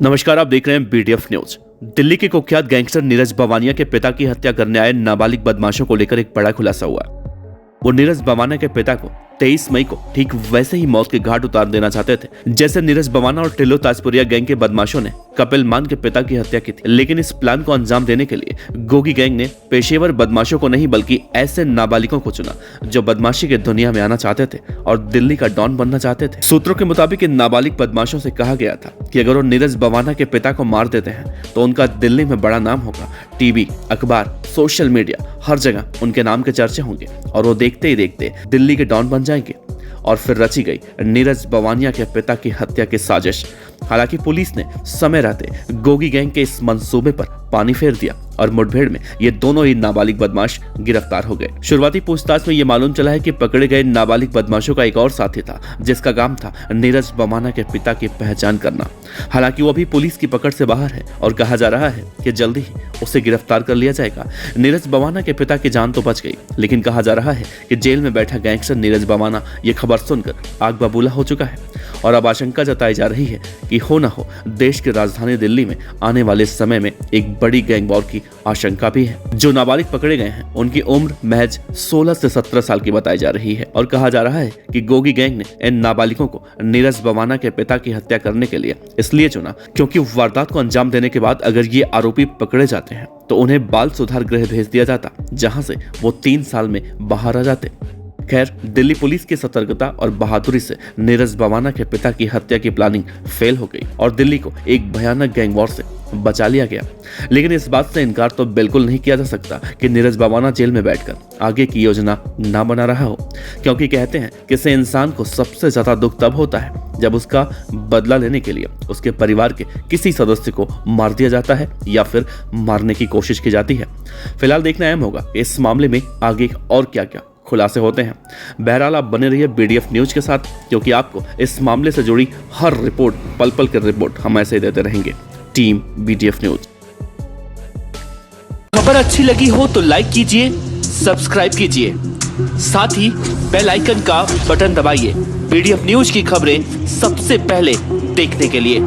नमस्कार, आप देख रहे हैं बीडीएफ न्यूज। दिल्ली के कुख्यात गैंगस्टर नीरज बवानिया के पिता की हत्या करने आए नाबालिग बदमाशों को लेकर एक बड़ा खुलासा हुआ। वो नीरज बवाना के पिता को 23 मई को ठीक वैसे ही मौत के घाट उतार देना चाहते थे जैसे नीरज बवाना और टिल्लो ताजपुरिया गैंग के बदमाशों ने कपिल मान के पिता की हत्या की थी। लेकिन इस प्लान को अंजाम देने के लिए गोगी गैंग ने पेशेवर बदमाशों को नहीं बल्कि ऐसे नाबालिगों को चुना जो बदमाशी की दुनिया में आना चाहते थे और दिल्ली का डॉन बनना चाहते थे। सूत्रों के मुताबिक इन नाबालिग बदमाशों से कहा गया था कि अगर वो नीरज बवाना के पिता को मार देते हैं तो उनका दिल्ली में बड़ा नाम होगा। टीवी, अखबार, सोशल मीडिया, हर जगह उनके नाम के चर्चे होंगे और वो देखते ही देखते दिल्ली के डॉन बन जाएंगे। और फिर रची गई नीरज बवानिया के पिता की हत्या की साजिश। हालांकि पुलिस ने समय रहते गोगी गैंग के इस मंसूबे पर पानी फेर दिया और मुठभेड़ में ये दोनों ही नाबालिग बदमाश गिरफ्तार हो गए। शुरुआती पूछताछ में ये मालूम चला है कि पकड़े गए नाबालिग बदमाशों का एक और साथी था जिसका काम था नीरज बवाना के पिता की पहचान करना। हालांकि वो भी पुलिस की पकड़ से बाहर है और कहा जा रहा है कि जल्दी ही उसे गिरफ्तार कर लिया जाएगा। नीरज बवाना के पिता की जान तो बच गई, लेकिन कहा जा रहा है कि जेल में बैठा गैंगस्टर नीरज बवाना ये खबर सुनकर आग बबूला हो चुका है और अब आशंका जताई जा रही है कि हो न हो देश की राजधानी दिल्ली में आने वाले समय में एक बड़ी गैंग वॉर की आशंका भी है। जो नाबालिग पकड़े गए हैं उनकी उम्र महज 16 से 17 साल की बताई जा रही है और कहा जा रहा है कि गोगी गैंग ने इन नाबालिगों को नीरज बवाना के पिता की हत्या करने के लिए इसलिए चुना क्योंकि वारदात को अंजाम देने के बाद अगर ये आरोपी पकड़े जाते हैं तो उन्हें बाल सुधार गृह भेज दिया जाता, जहां से वो 3 साल में बाहर आ जाते। खैर, दिल्ली पुलिस की सतर्कता और बहादुरी से नीरज बवाना के पिता की हत्या की प्लानिंग फेल हो गई और दिल्ली को एक भयानक गैंग वॉर से बचा लिया गया। लेकिन इस बात से इनकार तो बिल्कुल नहीं किया जा सकता कि नीरज बवाना जेल में बैठकर आगे की योजना ना बना रहा हो, क्योंकि कहते हैं कि किसी इंसान को सबसे ज्यादा दुख तब होता है जब उसका बदला लेने के लिए उसके परिवार के किसी सदस्य को मार दिया जाता है या फिर मारने की कोशिश की जाती है। फिलहाल देखना अहम होगा इस मामले में आगे और क्या क्या खुलासे होते हैं। बहरहाल आप बने रहिए बीडीएफ न्यूज के साथ, क्योंकि आपको इस मामले से जुड़ी हर रिपोर्ट, पल पल की रिपोर्ट हम ऐसे ही देते रहेंगे। Team BDF news. खबर अच्छी लगी हो तो लाइक कीजिए, सब्सक्राइब कीजिए, साथ ही बेल आइकन का बटन दबाइए बीडीएफ न्यूज की खबरें सबसे पहले देखने के लिए।